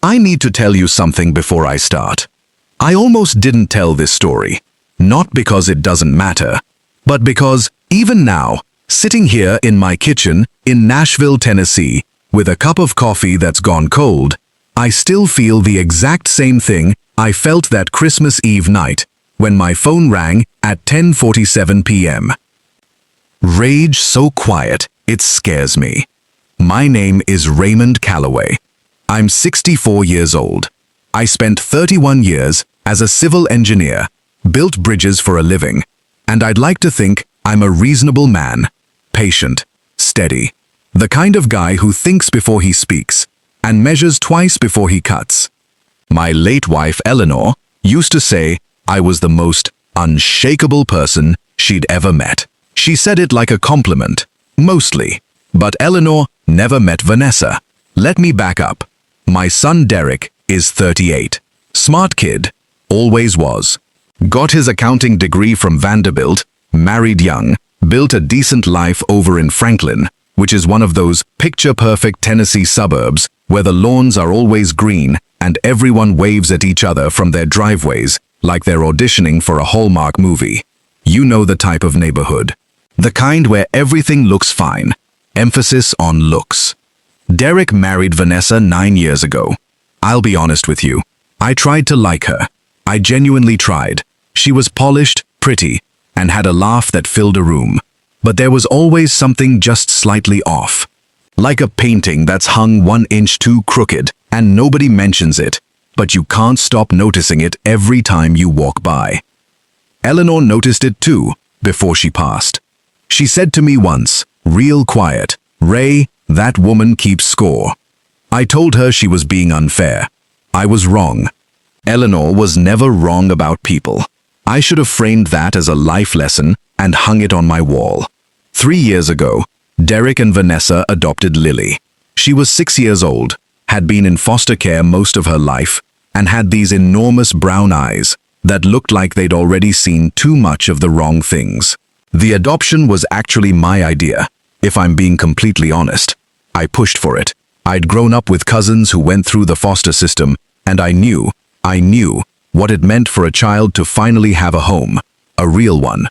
I need to tell you something before I start. I almost didn't tell this story, not because it doesn't matter, but because, even now, sitting here in my kitchen in Nashville, Tennessee, with a cup of coffee that's gone cold, I still feel the exact same thing I felt that Christmas Eve night when my phone rang at 10:47 p.m. Rage so quiet, it scares me. My name is Raymond Calloway. I'm 64 years old. I spent 31 years as a civil engineer, built bridges for a living, and I'd like to think I'm a reasonable man, patient, steady, the kind of guy who thinks before he speaks and measures twice before he cuts. My late wife, Eleanor, used to say I was the most unshakable person she'd ever met. She said it like a compliment, mostly. But Eleanor never met Vanessa. Let me back up. My son Derek is 38. Smart kid, always was. Got his accounting degree from Vanderbilt, married young, built a decent life over in Franklin, which is one of those picture-perfect Tennessee suburbs where the lawns are always green and everyone waves at each other from their driveways like they're auditioning for a Hallmark movie. You know the type of neighborhood. The kind where everything looks fine. Emphasis on looks. Derek married Vanessa 9 years ago. I'll be honest with you. I tried to like her. I genuinely tried. She was polished, pretty, and had a laugh that filled a room. But there was always something just slightly off. Like a painting that's hung 1 inch too crooked, and nobody mentions it, but you can't stop noticing it every time you walk by. Eleanor noticed it too, before she passed. She said to me once, real quiet, "Ray, that woman keeps score." I told her she was being unfair. I was wrong. Eleanor was never wrong about people. I should have framed that as a life lesson and hung it on my wall. 3 years ago, Derek and Vanessa adopted Lily. She was 6 years old, had been in foster care most of her life, and had these enormous brown eyes that looked like they'd already seen too much of the wrong things. The adoption was actually my idea, if I'm being completely honest. I pushed for it. I'd grown up with cousins who went through the foster system, and I knew what it meant for a child to finally have a home, a real one.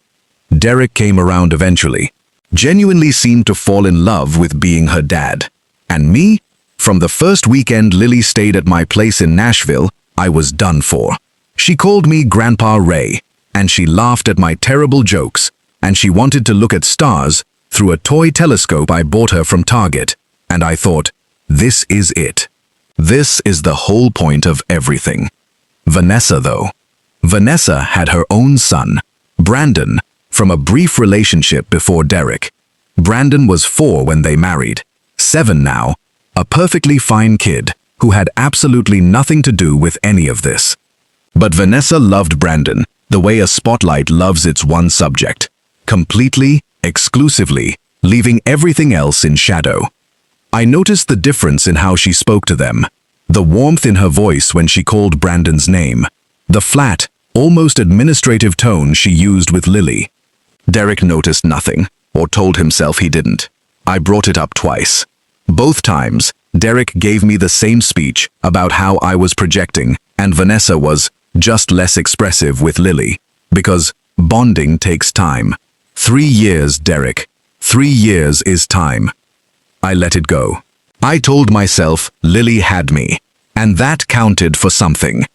Derek came around eventually, genuinely seemed to fall in love with being her dad. And me? From the first weekend Lily stayed at my place in Nashville, I was done for. She called me Grandpa Ray, and she laughed at my terrible jokes, and she wanted to look at stars through a toy telescope I bought her from Target, and I thought, this is it. This is the whole point of everything. Vanessa, though. Vanessa had her own son, Brandon, from a brief relationship before Derek. Brandon was 4 when they married, 7 now, a perfectly fine kid who had absolutely nothing to do with any of this. But Vanessa loved Brandon the way a spotlight loves its one subject, completely, exclusively, leaving everything else in shadow. I noticed the difference in how she spoke to them, the warmth in her voice when she called Brandon's name, the flat, almost administrative tone she used with Lily. Derek noticed nothing, or told himself he didn't. I brought it up twice. Both times, Derek gave me the same speech about how I was projecting, and Vanessa was just less expressive with Lily, because bonding takes time. 3 years, Derek. 3 years is time. I let it go. I told myself Lily had me, and that counted for something.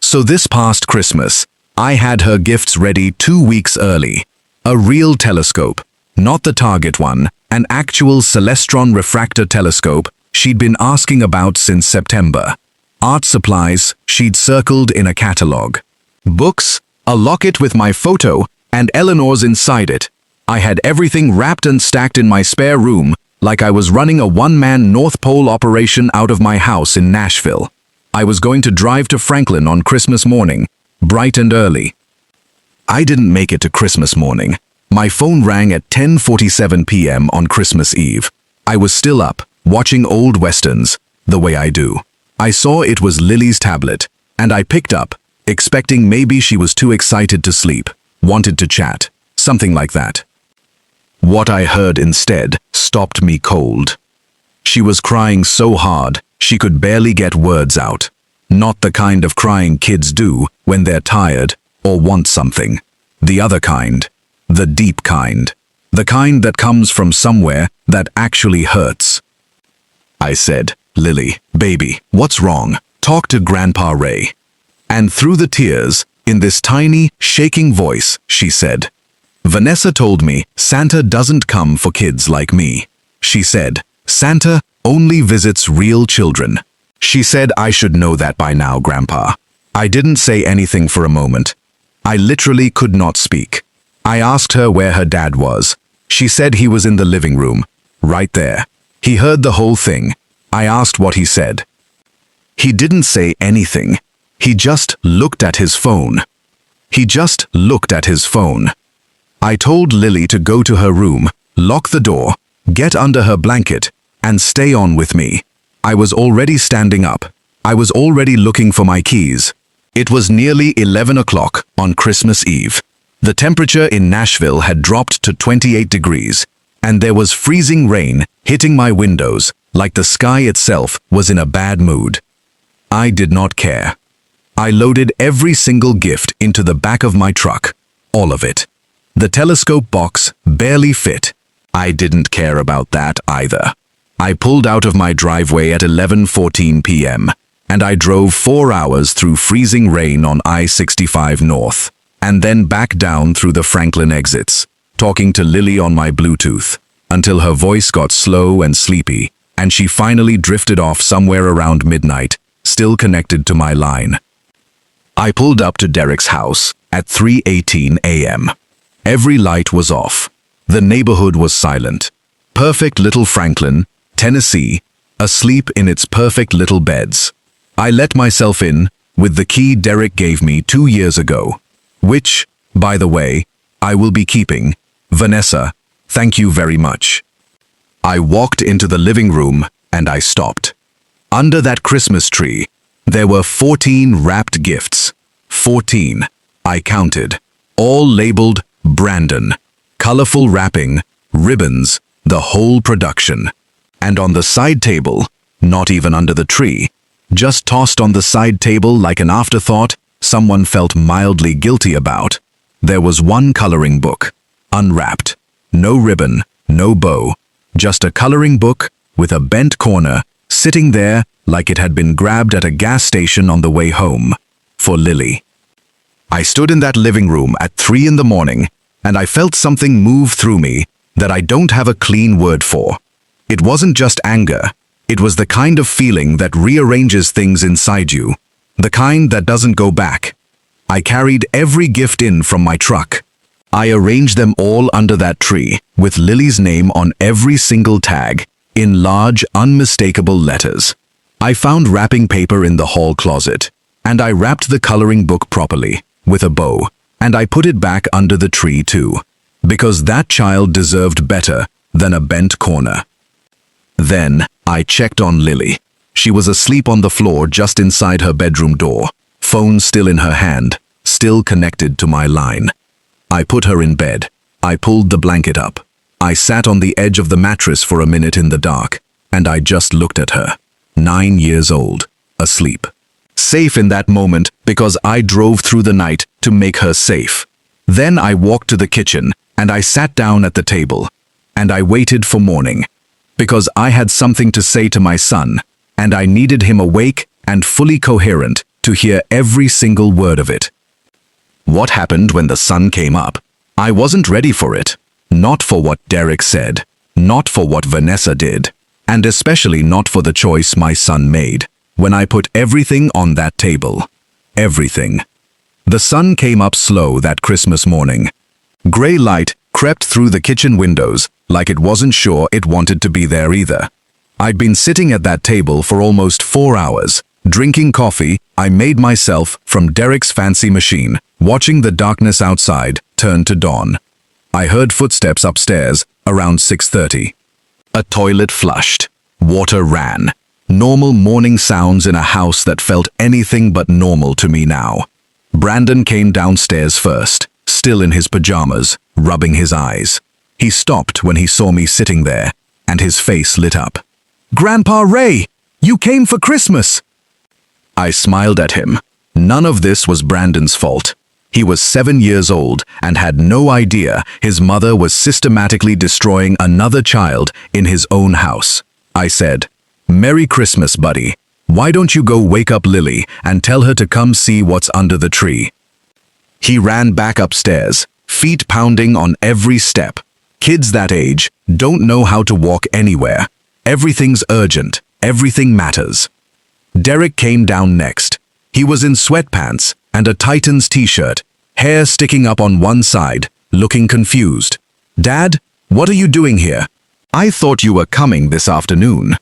So this past Christmas, I had her gifts ready 2 weeks early. A real telescope, not the Target one, an actual Celestron refractor telescope she'd been asking about since September. Art supplies she'd circled in a catalog. Books, a locket with my photo, and Eleanor's inside it. I had everything wrapped and stacked in my spare room, like I was running a one-man North Pole operation out of my house in Nashville. I was going to drive to Franklin on Christmas morning, bright and early. I didn't make it to Christmas morning. My phone rang at 10:47 p.m. on Christmas Eve. I was still up, watching old westerns, the way I do. I saw it was Lily's tablet, and I picked up, expecting maybe she was too excited to sleep, wanted to chat, something like that. What I heard instead stopped me cold. She was crying so hard, She could barely get words out. Not the kind of crying kids do when they're tired or want something. The other kind. The deep kind. The kind that comes from somewhere that actually hurts. I said, "Lily, baby, what's wrong? Talk to Grandpa Ray." And through the tears, in this tiny, shaking voice, she said, "Vanessa told me Santa doesn't come for kids like me. She said, Santa only visits real children." She said I should know that by now, Grandpa. I didn't say anything for a moment. I literally could not speak. I asked her where her dad was. She said he was in the living room, right there. He heard the whole thing. I asked what he said. He didn't say anything. He just looked at his phone. He just looked at his phone. I told Lily to go to her room, lock the door, get under her blanket, and stay on with me. I was already standing up. I was already looking for my keys. It was nearly 11 o'clock on Christmas Eve. The temperature in Nashville had dropped to 28 degrees, and there was freezing rain hitting my windows like the sky itself was in a bad mood. I did not care. I loaded every single gift into the back of my truck, all of it. The telescope box barely fit. I didn't care about that either. I pulled out of my driveway at 11:14 p.m., and I drove 4 hours through freezing rain on I-65 North, and then back down through the Franklin exits, talking to Lily on my Bluetooth, until her voice got slow and sleepy, and she finally drifted off somewhere around midnight, still connected to my line. I pulled up to Derek's house at 3:18 a.m. Every light was off. The neighborhood was silent. Perfect little Franklin, Tennessee, asleep in its perfect little beds. I let myself in with the key Derek gave me 2 years ago, which, by the way, I will be keeping. Vanessa, thank you very much. I walked into the living room and I stopped. Under that Christmas tree, there were 14 wrapped gifts. 14, I counted, all labeled Brandon. Colorful wrapping, ribbons, the whole production. And on the side table, not even under the tree, just tossed on the side table like an afterthought someone felt mildly guilty about, there was one coloring book, unwrapped. No ribbon, no bow, just a coloring book with a bent corner sitting there like it had been grabbed at a gas station on the way home. For Lily. I stood in that living room at 3 in the morning and I felt something move through me that I don't have a clean word for. It wasn't just anger. It was the kind of feeling that rearranges things inside you, the kind that doesn't go back. I carried every gift in from my truck. I arranged them all under that tree, with Lily's name on every single tag, in large, unmistakable letters. I found wrapping paper in the hall closet, and I wrapped the coloring book properly, with a bow, and I put it back under the tree too, because that child deserved better than a bent corner. Then, I checked on Lily. She was asleep on the floor just inside her bedroom door, phone still in her hand, still connected to my line. I put her in bed. I pulled the blanket up. I sat on the edge of the mattress for a minute in the dark, and I just looked at her. 9 years old, asleep. Safe in that moment because I drove through the night to make her safe. Then I walked to the kitchen, and I sat down at the table, and I waited for morning, because I had something to say to my son, and I needed him awake and fully coherent to hear every single word of it. What happened when the sun came up? I wasn't ready for it. Not for what Derek said, not for what Vanessa did, and especially not for the choice my son made when I put everything on that table. Everything. The sun came up slow that Christmas morning. Gray light crept through the kitchen windows like it wasn't sure it wanted to be there either. I'd been sitting at that table for almost 4 hours, drinking coffee I made myself from Derek's fancy machine, watching the darkness outside turn to dawn. I heard footsteps upstairs around 6:30. A toilet flushed. Water ran. Normal morning sounds in a house that felt anything but normal to me now. Brandon came downstairs first, still in his pajamas, rubbing his eyes. He stopped when he saw me sitting there, and his face lit up. "Grandpa Ray! You came for Christmas." I smiled at him. None of this was Brandon's fault. He was 7 years old and had no idea his mother was systematically destroying another child in his own house. I said, "Merry Christmas, buddy. Why don't you go wake up Lily and tell her to come see what's under the tree?" He ran back upstairs, feet pounding on every step. Kids that age don't know how to walk anywhere. Everything's urgent. Everything matters. Derek came down next. He was in sweatpants and a Titans t-shirt, hair sticking up on one side, looking confused. "Dad, what are you doing here? I thought you were coming this afternoon."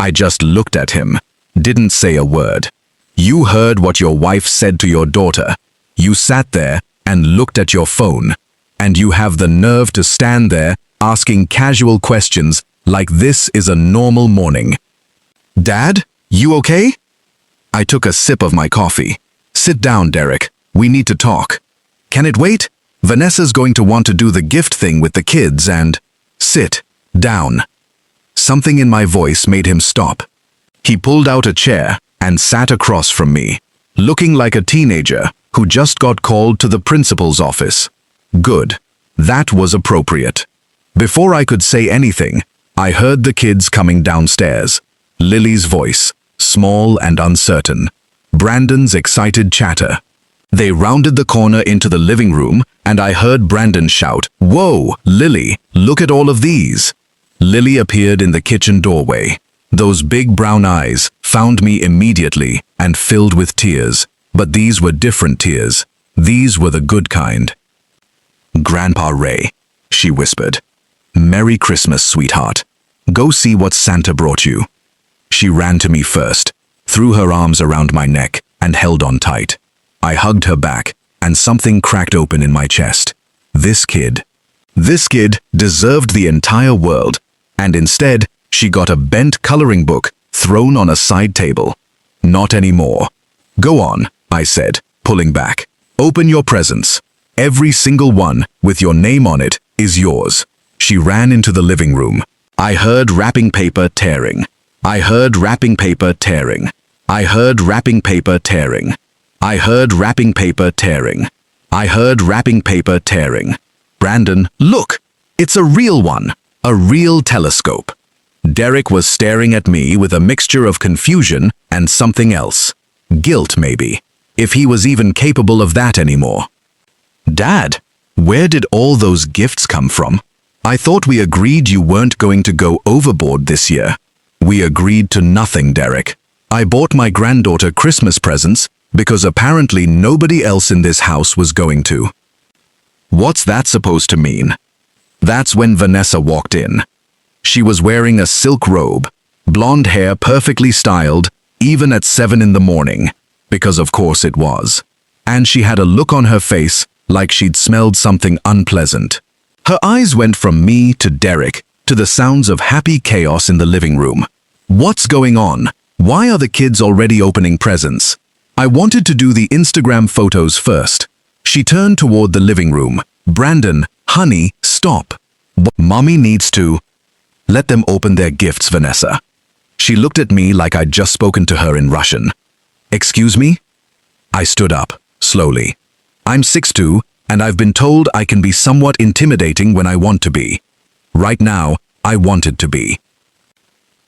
I just looked at him, didn't say a word. "You heard what your wife said to your daughter. You sat there and looked at your phone, and you have the nerve to stand there asking casual questions like this is a normal morning." "Dad, you okay?" I took a sip of my coffee. "Sit down, Derek. We need to talk." "Can it wait? Vanessa's going to want to do the gift thing with the kids and—" "Sit down." Something in my voice made him stop. He pulled out a chair and sat across from me, looking like a teenager who just got called to the principal's office. Good. That was appropriate. Before I could say anything, I heard the kids coming downstairs. Lily's voice, small and uncertain. Brandon's excited chatter. They rounded the corner into the living room, and I heard Brandon shout, "Whoa, Lily, look at all of these." Lily appeared in the kitchen doorway. Those big brown eyes found me immediately and filled with tears. But these were different tears. These were the good kind. "Grandpa Ray," she whispered. "Merry Christmas, sweetheart. Go see what Santa brought you." She ran to me first, threw her arms around my neck, and held on tight. I hugged her back, and something cracked open in my chest. This kid deserved the entire world, and instead, she got a bent coloring book thrown on a side table. "Not anymore." "Go on," I said, pulling back. "Open your presents. Every single one with your name on it is yours." She ran into the living room. I heard wrapping paper tearing. I heard wrapping paper tearing. I heard wrapping paper tearing. I heard wrapping paper tearing. I heard wrapping paper tearing. "Brandon, look! It's a real one. A real telescope." Derek was staring at me with a mixture of confusion and something else. Guilt, maybe. If he was even capable of that anymore. "Dad, where did all those gifts come from? I thought we agreed you weren't going to go overboard this year." "We agreed to nothing, Derek. I bought my granddaughter Christmas presents because apparently nobody else in this house was going to." "What's that supposed to mean?" That's when Vanessa walked in. She was wearing a silk robe, blonde hair perfectly styled, even at 7 in the morning, because of course it was. And she had a look on her face like she'd smelled something unpleasant. Her eyes went from me to Derek to the sounds of happy chaos in the living room. "What's going on? Why are the kids already opening presents?" I wanted to do the Instagram photos first. She turned toward the living room. "Brandon, honey, stop. Mommy needs to—" "Let them open their gifts, Vanessa." She looked at me like I'd just spoken to her in Russian. "Excuse me?" I stood up, slowly. I'm 6'2", and I've been told I can be somewhat intimidating when I want to be. Right now, I wanted to be.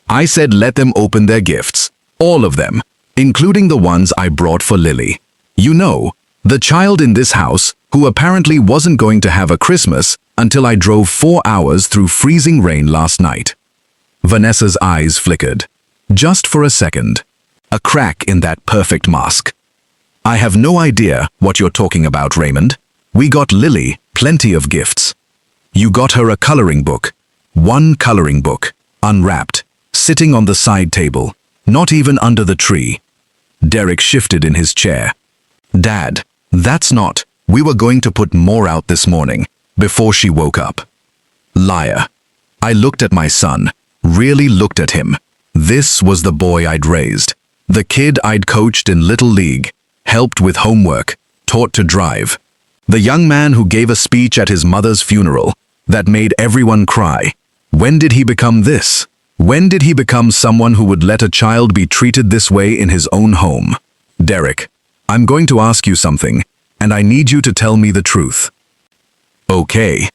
I said let them open their gifts. All of them, including the ones I brought for Lily. You know, the child in this house who apparently wasn't going to have a Christmas until I drove 4 hours through freezing rain last night. Vanessa's eyes flickered. Just for a second. A crack in that perfect mask. "I have no idea what you're talking about, Raymond. We got Lily plenty of gifts. You got her a coloring book. One coloring book, unwrapped, sitting on the side table, not even under the tree." Derek shifted in his chair. "Dad, that's not. We were going to put more out this morning, before she woke up." Liar. I looked at my son, really looked at him. This was the boy I'd raised. The kid I'd coached in Little League, helped with homework, taught to drive. The young man who gave a speech at his mother's funeral that made everyone cry. When did he become this? When did he become someone who would let a child be treated this way in his own home? Derek, I'm going to ask you something, and I need you to tell me the truth. Okay.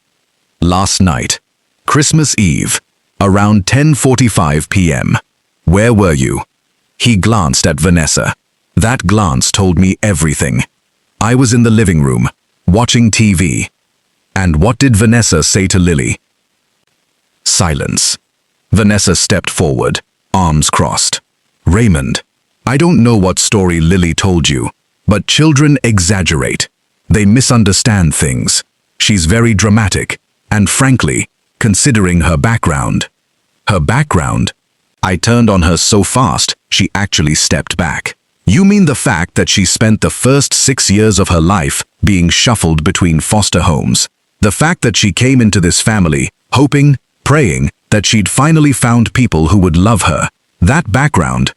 Last night, Christmas Eve, around 10:45 p.m. Where were you? He glanced at Vanessa. That glance told me everything. I was in the living room, watching TV. And what did Vanessa say to Lily? Silence. Vanessa stepped forward, arms crossed. Raymond, I don't know what story Lily told you, but children exaggerate. They misunderstand things. She's very dramatic, and frankly, considering her background. Her background? I turned on her so fast, she actually stepped back. You mean the fact that she spent the first 6 years of her life being shuffled between foster homes? The fact that she came into this family, hoping, praying, that she'd finally found people who would love her. That background.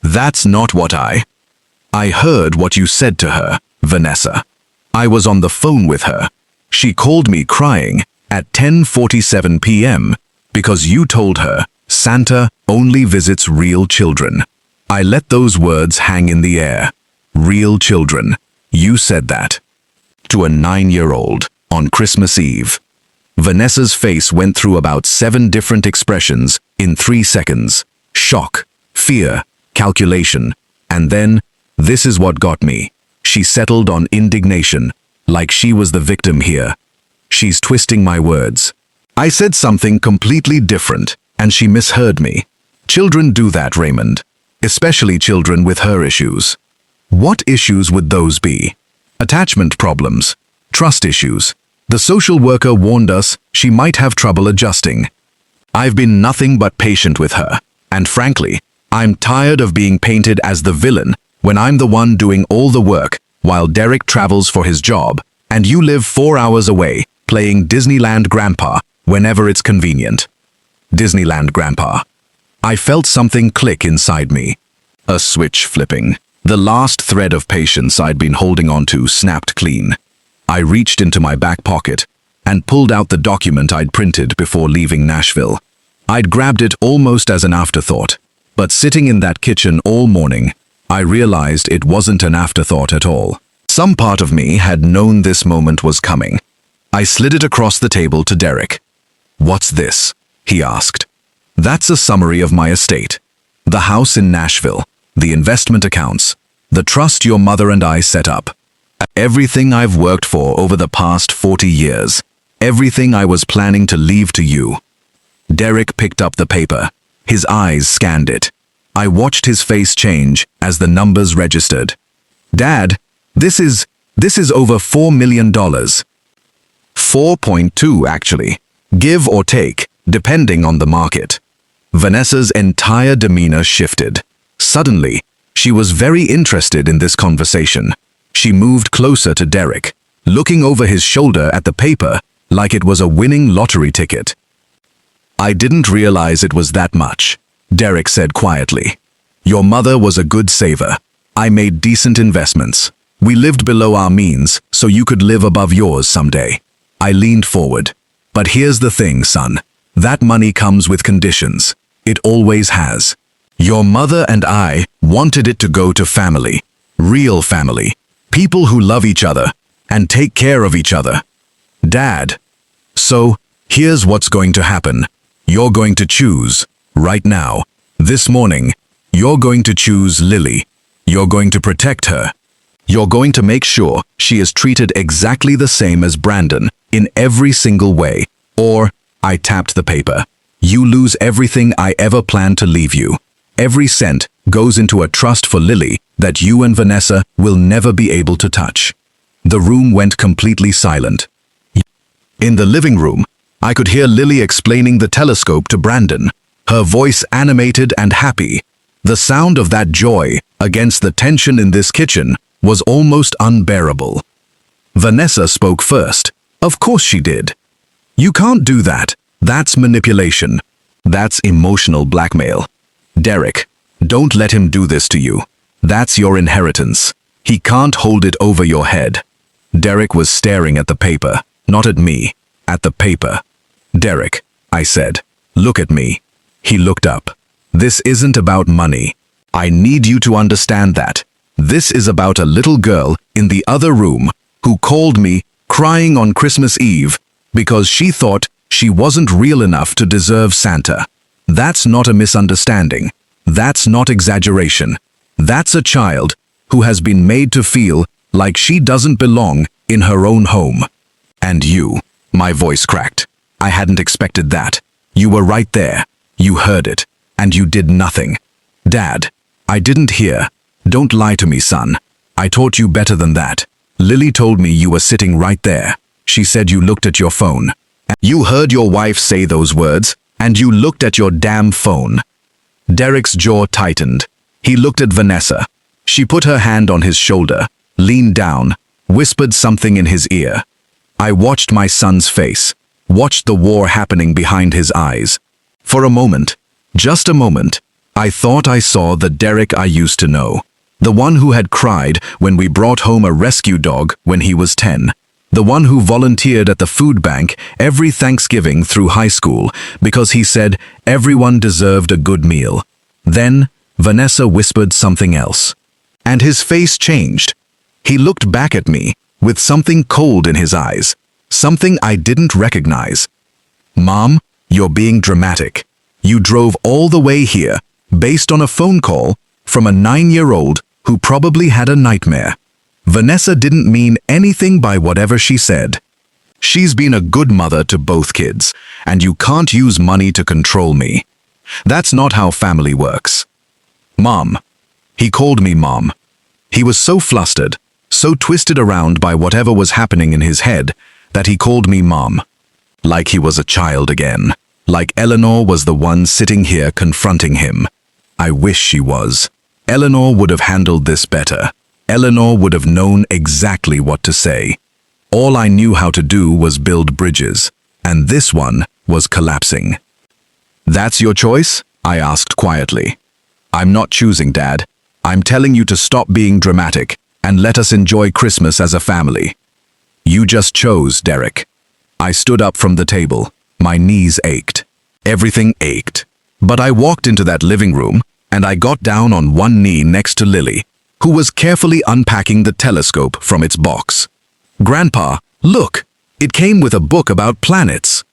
That's not what I heard what you said to her, Vanessa. I was on the phone with her. She called me crying at 10:47 p.m. because you told her Santa only visits real children. I let those words hang in the air. Real children. You said that. To a 9-year-old on Christmas Eve. Vanessa's face went through about 7 different expressions in 3 seconds. Shock, fear, calculation, and then, this is what got me. She settled on indignation, like she was the victim here. She's twisting my words. I said something completely different, and she misheard me. Children do that, Raymond. Especially children with her issues. What issues would those be? Attachment problems, trust issues. The social worker warned us she might have trouble adjusting. I've been nothing but patient with her, and frankly, I'm tired of being painted as the villain when I'm the one doing all the work while Derek travels for his job, and you live 4 hours away playing Disneyland Grandpa whenever it's convenient. Disneyland Grandpa. I felt something click inside me. A switch flipping. The last thread of patience I'd been holding onto snapped clean. I reached into my back pocket and pulled out the document I'd printed before leaving Nashville. I'd grabbed it almost as an afterthought, but sitting in that kitchen all morning, I realized it wasn't an afterthought at all. Some part of me had known this moment was coming. I slid it across the table to Derek. What's this? He asked. That's a summary of my estate. The house in Nashville, the investment accounts, the trust your mother and I set up. Everything I've worked for over the past 40 years. Everything I was planning to leave to you. Derek picked up the paper. His eyes scanned it. I watched his face change as the numbers registered. Dad, this is over $4 million. 4.2 actually. Give or take, depending on the market. Vanessa's entire demeanor shifted. Suddenly, she was very interested in this conversation. She moved closer to Derek, looking over his shoulder at the paper like it was a winning lottery ticket. I didn't realize it was that much, Derek said quietly. Your mother was a good saver. I made decent investments. We lived below our means, so you could live above yours someday. I leaned forward. But here's the thing, son. That money comes with conditions. It always has. Your mother and I wanted it to go to family. Real family. People who love each other and take care of each other. Dad. So, here's what's going to happen. You're going to choose, right now, this morning, you're going to choose Lily. You're going to protect her. You're going to make sure she is treated exactly the same as Brandon in every single way. Or, I tapped the paper. You lose everything I ever planned to leave you. Every cent goes into a trust for Lily that you and Vanessa will never be able to touch. The room went completely silent. In the living room, I could hear Lily explaining the telescope to Brandon, her voice animated and happy. The sound of that joy against the tension in this kitchen was almost unbearable. Vanessa spoke first. Of course she did. You can't do that. That's manipulation. That's emotional blackmail. Derek, don't let him do this to you. That's your inheritance. He can't hold it over your head. Derek was staring at the paper, not at me, at the paper. Derek, I said, look at me. He looked up. This isn't about money. I need you to understand that. This is about a little girl in the other room who called me crying on Christmas Eve because she thought she wasn't real enough to deserve Santa. That's not a misunderstanding. That's not exaggeration. That's a child who has been made to feel like she doesn't belong in her own home. And you, my voice cracked. I hadn't expected that. You were right there. You heard it. And you did nothing. Dad, I didn't hear. Don't lie to me, son. I taught you better than that. Lily told me you were sitting right there. She said you looked at your phone. You heard your wife say those words, and you looked at your damn phone. Derek's jaw tightened. He looked at Vanessa. She put her hand on his shoulder, leaned down, whispered something in his ear. I watched my son's face, watched the war happening behind his eyes. For a moment, just a moment, I thought I saw the Derek I used to know. The one who had cried when we brought home a rescue dog when he was 10. The one who volunteered at the food bank every Thanksgiving through high school because he said everyone deserved a good meal. Then, Vanessa whispered something else. And his face changed. He looked back at me with something cold in his eyes, something I didn't recognize. Mom, you're being dramatic. You drove all the way here based on a phone call from a 9-year-old who probably had a nightmare. Vanessa didn't mean anything by whatever she said. She's been a good mother to both kids, and you can't use money to control me. That's not how family works. Mom. He called me Mom. He was so flustered, so twisted around by whatever was happening in his head, that he called me Mom. Like he was a child again. Like Eleanor was the one sitting here confronting him. I wish she was. Eleanor would have handled this better. Eleanor would have known exactly what to say. All I knew how to do was build bridges, and this one was collapsing. That's your choice? I asked quietly. I'm not choosing, Dad. I'm telling you to stop being dramatic and let us enjoy Christmas as a family. You just chose, Derek. I stood up from the table. My knees ached. Everything ached. But I walked into that living room and I got down on one knee next to Lily, who was carefully unpacking the telescope from its box. Grandpa, look! It came with a book about planets.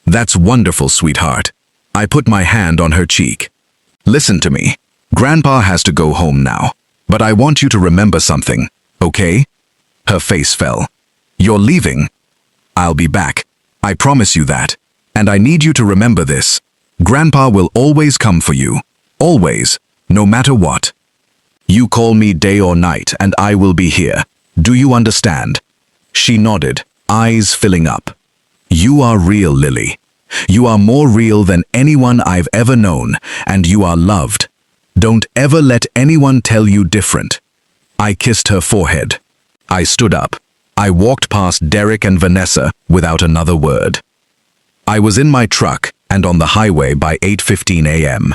That's wonderful, sweetheart. I put my hand on her cheek. Listen to me. Grandpa has to go home now, but I want you to remember something, okay? Her face fell. You're leaving? I'll be back. I promise you that. And I need you to remember this. Grandpa will always come for you. Always. No matter what. You call me day or night and I will be here. Do you understand? She nodded, eyes filling up. You are real, Lily. You are more real than anyone I've ever known, and you are loved. Don't ever let anyone tell you different. I kissed her forehead. I stood up. I walked past Derek and Vanessa without another word. I was in my truck and on the highway by 8:15 a.m.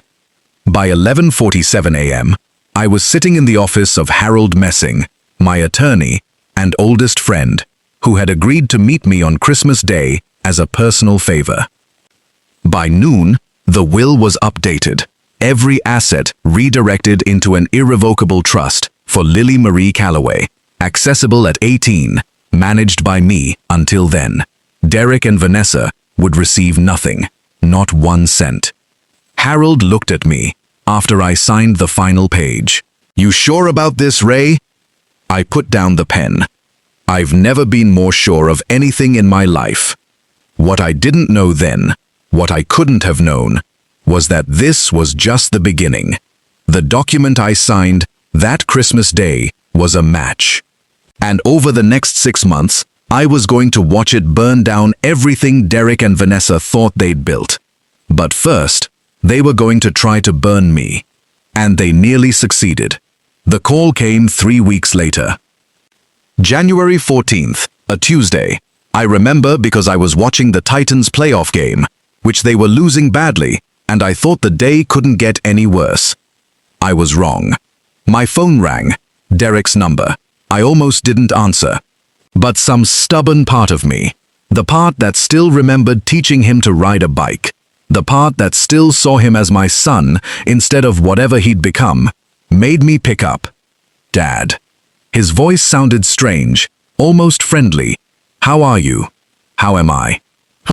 By 11:47 a.m., I was sitting in the office of Harold Messing, my attorney and oldest friend, who had agreed to meet me on Christmas Day as a personal favor. By noon, the will was updated, every asset redirected into an irrevocable trust for Lily Marie Calloway, accessible at 18, managed by me until then. Derek and Vanessa would receive nothing, not 1 cent. Harold looked at me after I signed the final page. You sure about this, Ray? I put down the pen. I've never been more sure of anything in my life. What I didn't know then, what I couldn't have known, was that this was just the beginning. The document I signed that Christmas Day was a match. And over the next 6 months, I was going to watch it burn down everything Derek and Vanessa thought they'd built. But first, they were going to try to burn me. And they nearly succeeded. The call came 3 weeks later. January 14th, a Tuesday. I remember because I was watching the Titans playoff game, which they were losing badly, and I thought the day couldn't get any worse. I was wrong. My phone rang, Derek's number. I almost didn't answer. But some stubborn part of me, the part that still remembered teaching him to ride a bike, The part that still saw him as my son instead of whatever he'd become, made me pick up. Dad. His voice sounded strange, almost friendly. How are you? How am I?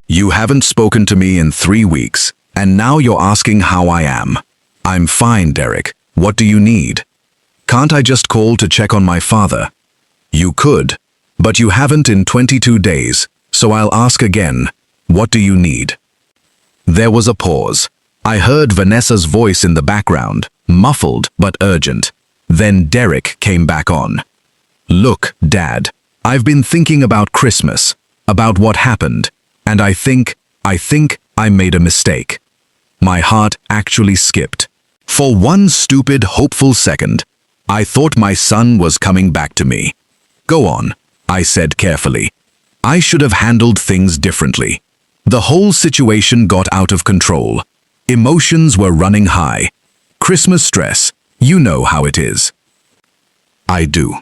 You haven't spoken to me in 3 weeks, and now you're asking how I am. I'm fine, Derek. What do you need? Can't I just call to check on my father? You could, but you haven't in 22 days, so I'll ask again. What do you need? There was a pause. I heard Vanessa's voice in the background, muffled but urgent. Then Derek came back on. Look, Dad, I've been thinking about Christmas, about what happened, and I think I made a mistake. My heart actually skipped. For one stupid, hopeful second, I thought my son was coming back to me. Go on, I said carefully. I should have handled things differently. The whole situation got out of control. Emotions were running high. Christmas stress, you know how it is. I do.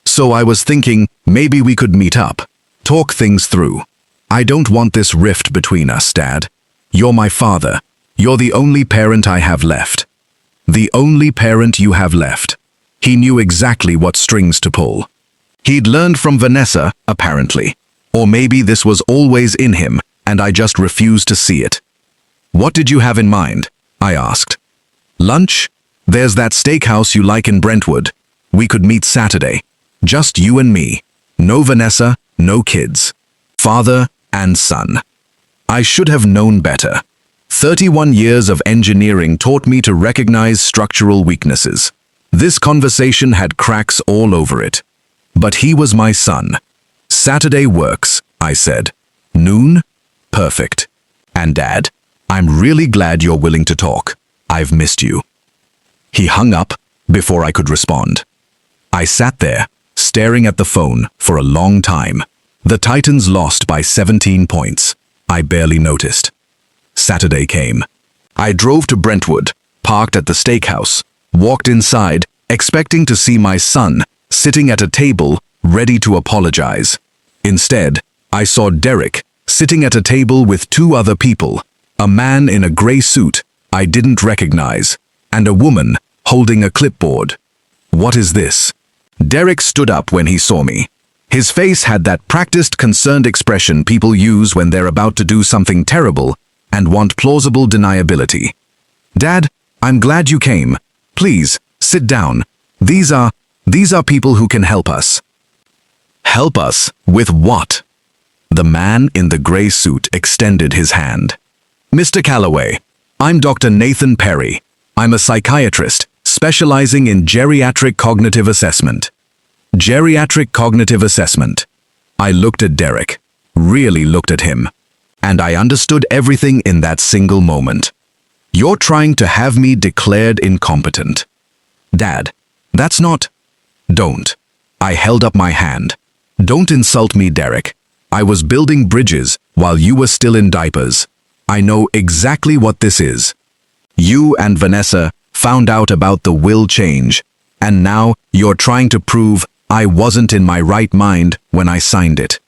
So I was thinking maybe we could meet up, talk things through. I don't want this rift between us, Dad. You're my father. You're the only parent I have left. The only parent you have left. He knew exactly what strings to pull. He'd learned from Vanessa, apparently. Or maybe this was always in him, and I just refused to see it. What did you have in mind? I asked. Lunch? There's that steakhouse you like in Brentwood. We could meet Saturday. Just you and me. No Vanessa, no kids. Father and son. I should have known better. 31 years of engineering taught me to recognize structural weaknesses. This conversation had cracks all over it. But he was my son. Saturday works, I said. Noon? Perfect. And Dad, I'm really glad you're willing to talk. I've missed you. He hung up before I could respond. I sat there, staring at the phone for a long time. The Titans lost by 17 points. I barely noticed. Saturday came. I drove to Brentwood, parked at the steakhouse, walked inside, expecting to see my son sitting at a table, ready to apologize. Instead, I saw Derek sitting at a table with 2 other people, a man in a gray suit I didn't recognize, and a woman holding a clipboard. What is this? Derek stood up when he saw me. His face had that practiced, concerned expression people use when they're about to do something terrible and want plausible deniability. Dad, I'm glad you came. Please, sit down. These are people who can help us. Help us with what? The man in the gray suit extended his hand. Mr. Calloway, I'm Dr. Nathan Perry. I'm a psychiatrist specializing in geriatric cognitive assessment. Geriatric cognitive assessment. I looked at Derek, really looked at him, and I understood everything in that single moment. You're trying to have me declared incompetent. Dad, that's not... Don't. I held up my hand. Don't insult me, Derek. I was building bridges while you were still in diapers. I know exactly what this is. You and Vanessa found out about the will change, and now you're trying to prove I wasn't in my right mind when I signed it.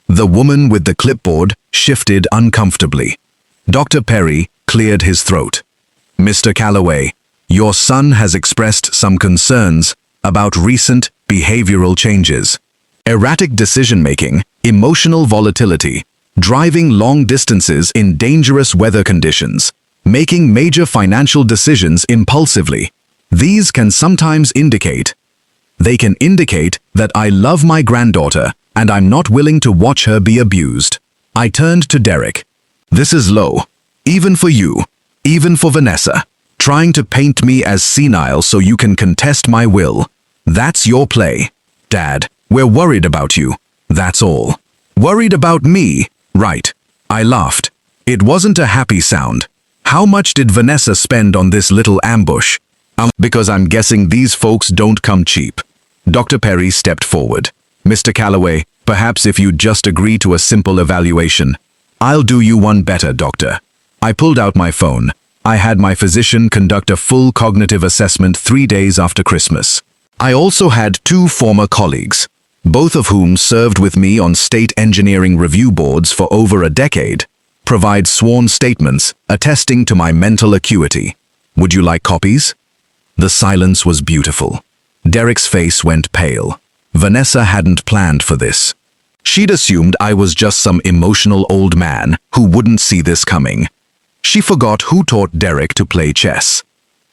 The woman with the clipboard shifted uncomfortably. Dr. Perry cleared his throat. Mr. Calloway, your son has expressed some concerns about recent behavioral changes. Erratic decision-making, emotional volatility, driving long distances in dangerous weather conditions, making major financial decisions impulsively. These can sometimes indicate that I love my granddaughter and I'm not willing to watch her be abused. I turned to Derek. This is low. Even for you. Even for Vanessa. Trying to paint me as senile so you can contest my will. That's your play. Dad, we're worried about you. That's all. Worried about me? Right. I laughed. It wasn't a happy sound. How much did Vanessa spend on this little ambush? Because I'm guessing these folks don't come cheap. Dr. Perry stepped forward. Mr. Calloway, perhaps if you'd just agree to a simple evaluation. I'll do you one better, doctor. I pulled out my phone. I had my physician conduct a full cognitive assessment 3 days after Christmas. I also had 2 former colleagues, both of whom served with me on state engineering review boards for over a decade, provide sworn statements attesting to my mental acuity. Would you like copies? The silence was beautiful. Derek's face went pale. Vanessa hadn't planned for this. She'd assumed I was just some emotional old man who wouldn't see this coming. She forgot who taught Derek to play chess.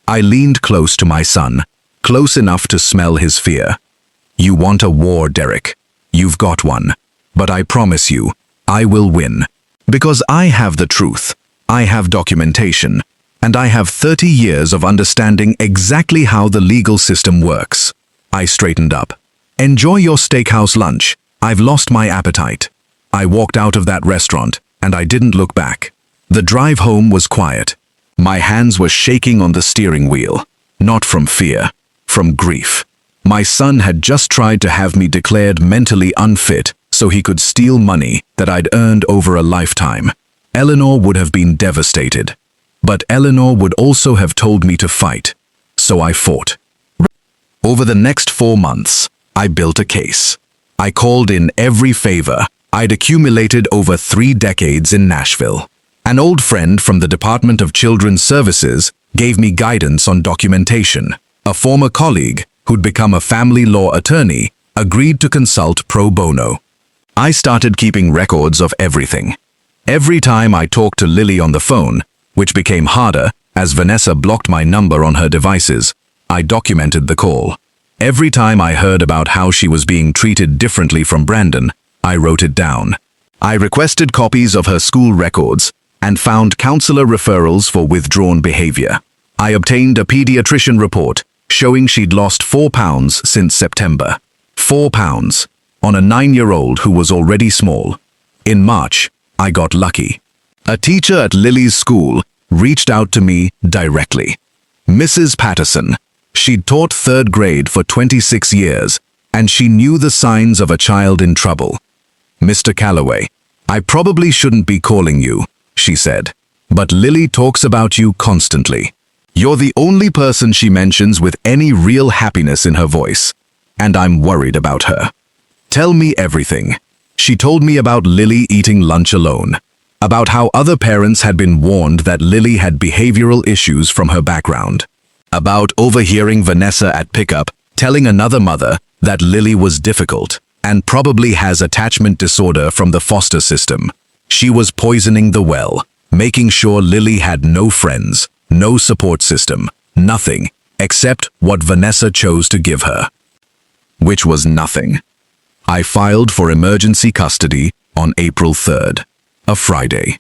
I leaned close to my son, close enough to smell his fear. You want a war, Derek. You've got one. But I promise you, I will win. Because I have the truth. I have documentation. And I have 30 years of understanding exactly how the legal system works. I straightened up. Enjoy your steakhouse lunch. I've lost my appetite. I walked out of that restaurant, and I didn't look back. The drive home was quiet. My hands were shaking on the steering wheel. Not from fear, from grief. My son had just tried to have me declared mentally unfit so he could steal money that I'd earned over a lifetime. Eleanor would have been devastated. But Eleanor would also have told me to fight. So I fought. Over the next 4 months, I built a case. I called in every favor I'd accumulated over 3 decades in Nashville. An old friend from the Department of Children's Services gave me guidance on documentation. A former colleague, who'd become a family law attorney, agreed to consult pro bono. I started keeping records of everything. Every time I talked to Lily on the phone, which became harder as Vanessa blocked my number on her devices, I documented the call. Every time I heard about how she was being treated differently from Brandon, I wrote it down. I requested copies of her school records and found counselor referrals for withdrawn behavior. I obtained a pediatrician report showing she'd lost 4 pounds since September. 4 pounds on a 9-year-old who was already small. In March, I got lucky. A teacher at Lily's school reached out to me directly. Mrs. Patterson. She'd taught 3rd grade for 26 years, and she knew the signs of a child in trouble. Mr. Calloway, I probably shouldn't be calling you, she said, but Lily talks about you constantly. You're the only person she mentions with any real happiness in her voice, and I'm worried about her. Tell me everything. She told me about Lily eating lunch alone, about how other parents had been warned that Lily had behavioral issues from her background, about overhearing Vanessa at pickup telling another mother that Lily was difficult and probably has attachment disorder from the foster system. She was poisoning the well, making sure Lily had no friends, no support system, nothing, except what Vanessa chose to give her. Which was nothing. I filed for emergency custody on April 3rd, a Friday.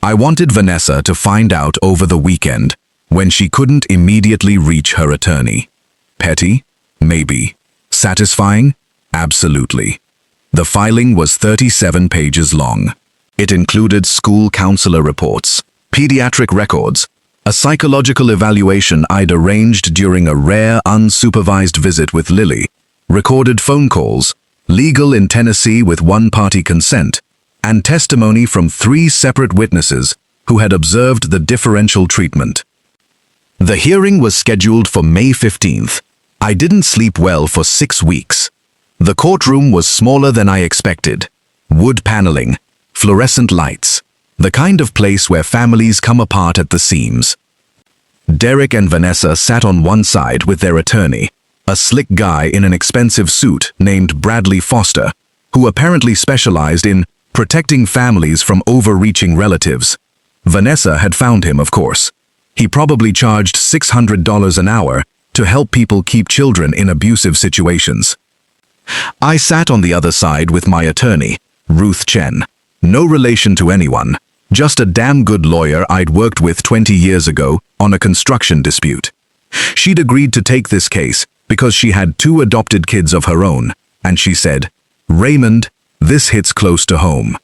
I wanted Vanessa to find out over the weekend when she couldn't immediately reach her attorney. Petty? Maybe. Satisfying? Absolutely. The filing was 37 pages long. It included school counselor reports, pediatric records, a psychological evaluation I'd arranged during a rare unsupervised visit with Lily, recorded phone calls, legal in Tennessee with one-party consent, and testimony from 3 separate witnesses who had observed the differential treatment. The hearing was scheduled for May 15th. I didn't sleep well for 6 weeks. The courtroom was smaller than I expected. Wood paneling, fluorescent lights, the kind of place where families come apart at the seams. Derek and Vanessa sat on one side with their attorney, a slick guy in an expensive suit named Bradley Foster, who apparently specialized in protecting families from overreaching relatives. Vanessa had found him, of course. He probably charged $600 an hour to help people keep children in abusive situations. I sat on the other side with my attorney, Ruth Chen. No relation to anyone, just a damn good lawyer I'd worked with 20 years ago on a construction dispute. She'd agreed to take this case because she had 2 adopted kids of her own, and she said, "Raymond, this hits close to home."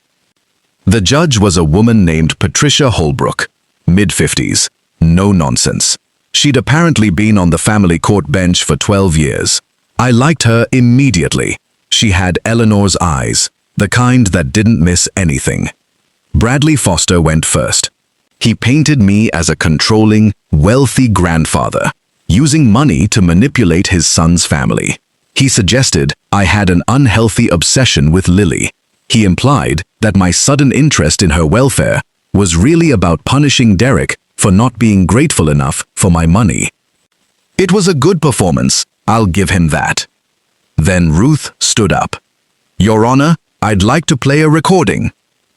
The judge was a woman named Patricia Holbrook, mid-50s. No nonsense. She'd apparently been on the family court bench for 12 years. I liked her immediately. She had Eleanor's eyes, the kind that didn't miss anything. Bradley Foster went first. He painted me as a controlling, wealthy grandfather, using money to manipulate his son's family. He suggested I had an unhealthy obsession with Lily. He implied that my sudden interest in her welfare was really about punishing Derek for not being grateful enough for my money. It was a good performance, I'll give him that. Then Ruth stood up. "Your Honor, I'd like to play a recording."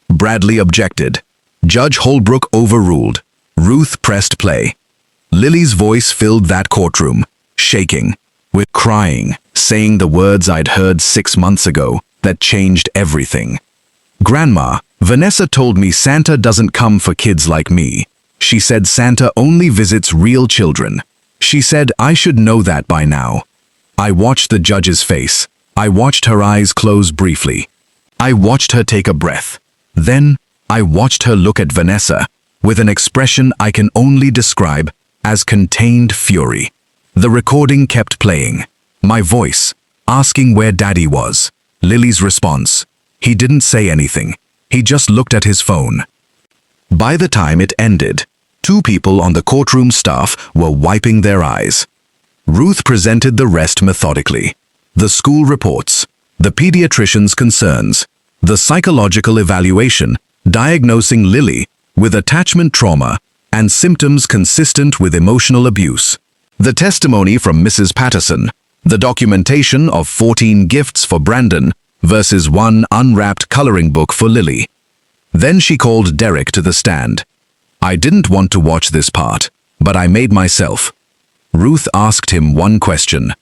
Bradley objected. Judge Holbrook overruled. Ruth pressed play. Lily's voice filled that courtroom, shaking, with crying, saying the words I'd heard 6 months ago that changed everything. "Grandma, Vanessa told me Santa doesn't come for kids like me. She said Santa only visits real children. She said I should know that by now." I watched the judge's face. I watched her eyes close briefly. I watched her take a breath. Then, I watched her look at Vanessa, with an expression I can only describe as contained fury. The recording kept playing. My voice, asking where Daddy was. Lily's response. He didn't say anything. He just looked at his phone. By the time it ended, 2 people on the courtroom staff were wiping their eyes. Ruth presented the rest methodically. The school reports, the pediatrician's concerns, the psychological evaluation diagnosing Lily with attachment trauma and symptoms consistent with emotional abuse, the testimony from Mrs. Patterson, the documentation of 14 gifts for Brandon versus 1 unwrapped coloring book for Lily. Then she called Derek to the stand. I didn't want to watch this part, but I made myself. Ruth asked him one question.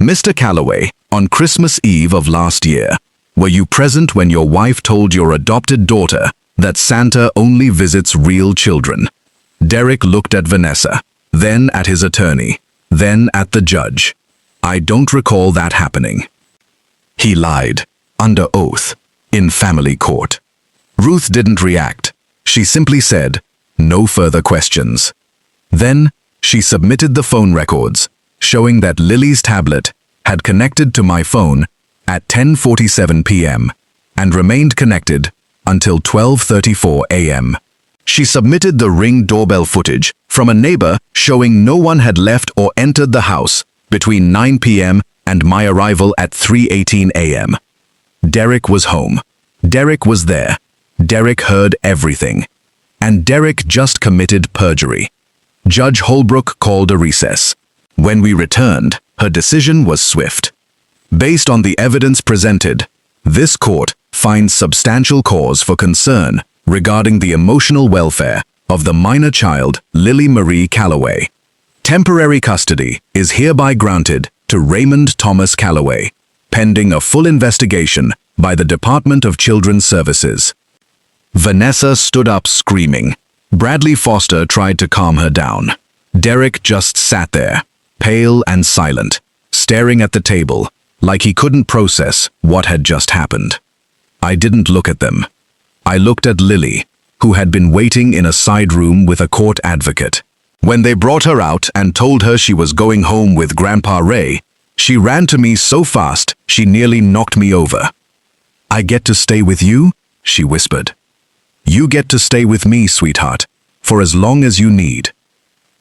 "Mr. Calloway, on Christmas Eve of last year, were you present when your wife told your adopted daughter that Santa only visits real children?" Derek looked at Vanessa, then at his attorney, then at the judge. "I don't recall that happening." He lied, under oath, in family court. Ruth didn't react. She simply said, "No further questions." Then, she submitted the phone records, showing that Lily's tablet had connected to my phone at 10:47 p.m. and remained connected until 12:34 a.m. She submitted the Ring doorbell footage from a neighbor showing no one had left or entered the house between 9 p.m. and my arrival at 3:18 a.m. Derek was home. Derek was there. Derek heard everything. And Derek just committed perjury. Judge Holbrook called a recess. When we returned, her decision was swift. Based on the evidence presented, this court finds substantial cause for concern regarding the emotional welfare of the minor child Lily Marie Calloway. Temporary custody is hereby granted to Raymond Thomas Calloway, pending a full investigation by the Department of Children's Services. Vanessa stood up screaming. Bradley Foster tried to calm her down. Derek just sat there, pale and silent, staring at the table, like he couldn't process what had just happened. I didn't look at them. I looked at Lily, who had been waiting in a side room with a court advocate. When they brought her out and told her she was going home with Grandpa Ray, she ran to me so fast she nearly knocked me over. "I get to stay with you?" she whispered. "You get to stay with me, sweetheart, for as long as you need."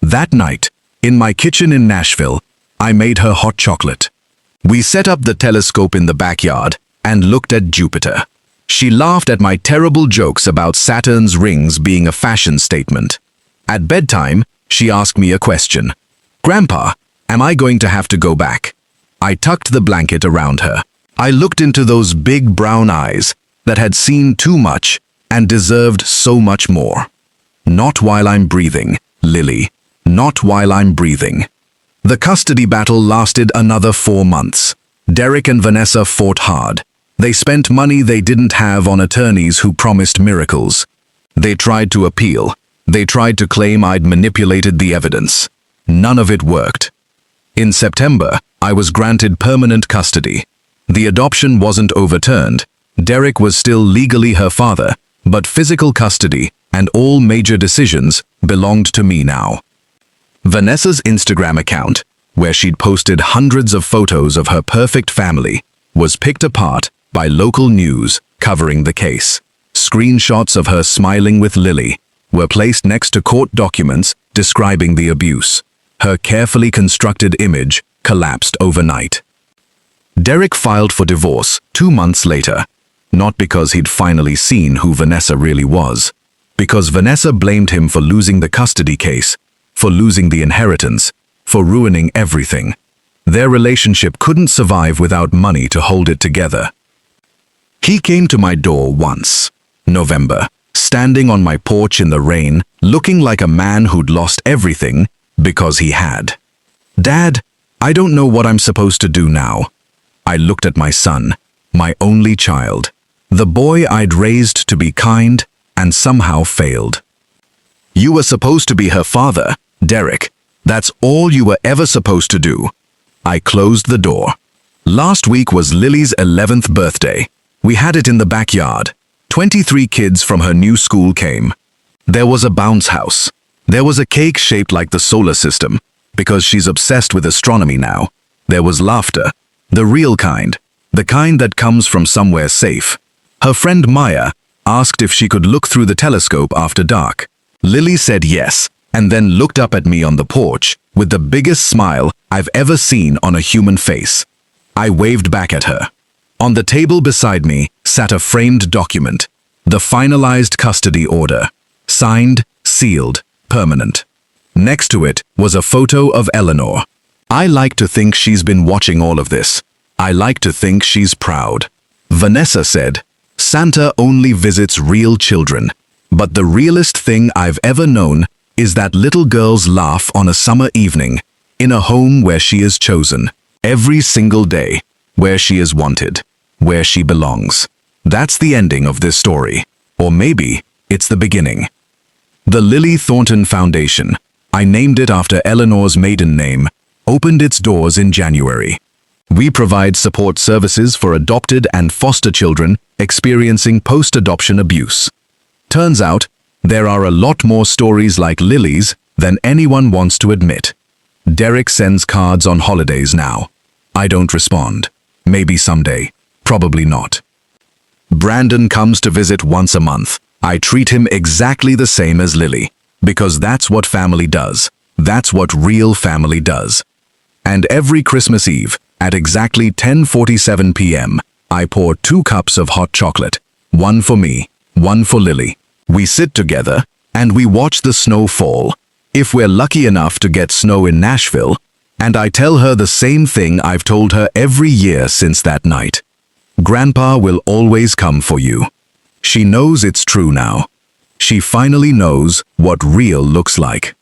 That night, in my kitchen in Nashville, I made her hot chocolate. We set up the telescope in the backyard and looked at Jupiter. She laughed at my terrible jokes about Saturn's rings being a fashion statement. At bedtime, she asked me a question. "Grandpa, am I going to have to go back?" I tucked the blanket around her. I looked into those big brown eyes that had seen too much and deserved so much more. "Not while I'm breathing, Lily. Not while I'm breathing." The custody battle lasted another 4 months. Derek and Vanessa fought hard. They spent money they didn't have on attorneys who promised miracles. They tried to appeal. They tried to claim I'd manipulated the evidence. None of it worked. In September, I was granted permanent custody. The adoption wasn't overturned. Derek was still legally her father, but physical custody and all major decisions belonged to me now. Vanessa's Instagram account, where she'd posted hundreds of photos of her perfect family, was picked apart by local news covering the case. Screenshots of her smiling with Lily were placed next to court documents describing the abuse. Her carefully constructed image collapsed overnight. Derek filed for divorce 2 months later, not because he'd finally seen who Vanessa really was, because Vanessa blamed him for losing the custody case, for losing the inheritance, for ruining everything. Their relationship couldn't survive without money to hold it together. He came to my door once, November, standing on my porch in the rain, looking like a man who'd lost everything because he had. "Dad, I don't know what I'm supposed to do now." I looked at my son, my only child, the boy I'd raised to be kind and somehow failed. "You were supposed to be her father, Derek. That's all you were ever supposed to do." I closed the door. Last week was Lily's 11th birthday. We had it in the backyard. 23 kids from her new school came. There was a bounce house. There was a cake shaped like the solar system, because she's obsessed with astronomy now. There was laughter, the real kind, the kind that comes from somewhere safe. Her friend Maya asked if she could look through the telescope after dark. Lily said yes, and then looked up at me on the porch with the biggest smile I've ever seen on a human face. I waved back at her. On the table beside me sat a framed document, the finalized custody order, signed, sealed, permanent. Next to it was a photo of Eleanor. I like to think she's been watching all of this. I like to think she's proud. Vanessa said, "Santa only visits real children, but the realest thing I've ever known is that little girls laugh on a summer evening, in a home where she is chosen, every single day, where she is wanted, where she belongs." That's the ending of this story. Or maybe it's the beginning. The Lily Thornton Foundation, I named it after Eleanor's maiden name, opened its doors in January. We provide support services for adopted and foster children experiencing post-adoption abuse. Turns out, there are a lot more stories like Lily's than anyone wants to admit. Derek sends cards on holidays now. I don't respond. Maybe someday. Probably not. Brandon comes to visit once a month. I treat him exactly the same as Lily, because that's what family does. That's what real family does. And every Christmas Eve, at exactly 10:47 p.m., I pour 2 cups of hot chocolate, one for me, one for Lily. We sit together, and we watch the snow fall, if we're lucky enough to get snow in Nashville, and I tell her the same thing I've told her every year since that night. Grandpa will always come for you. She knows it's true now. She finally knows what real looks like.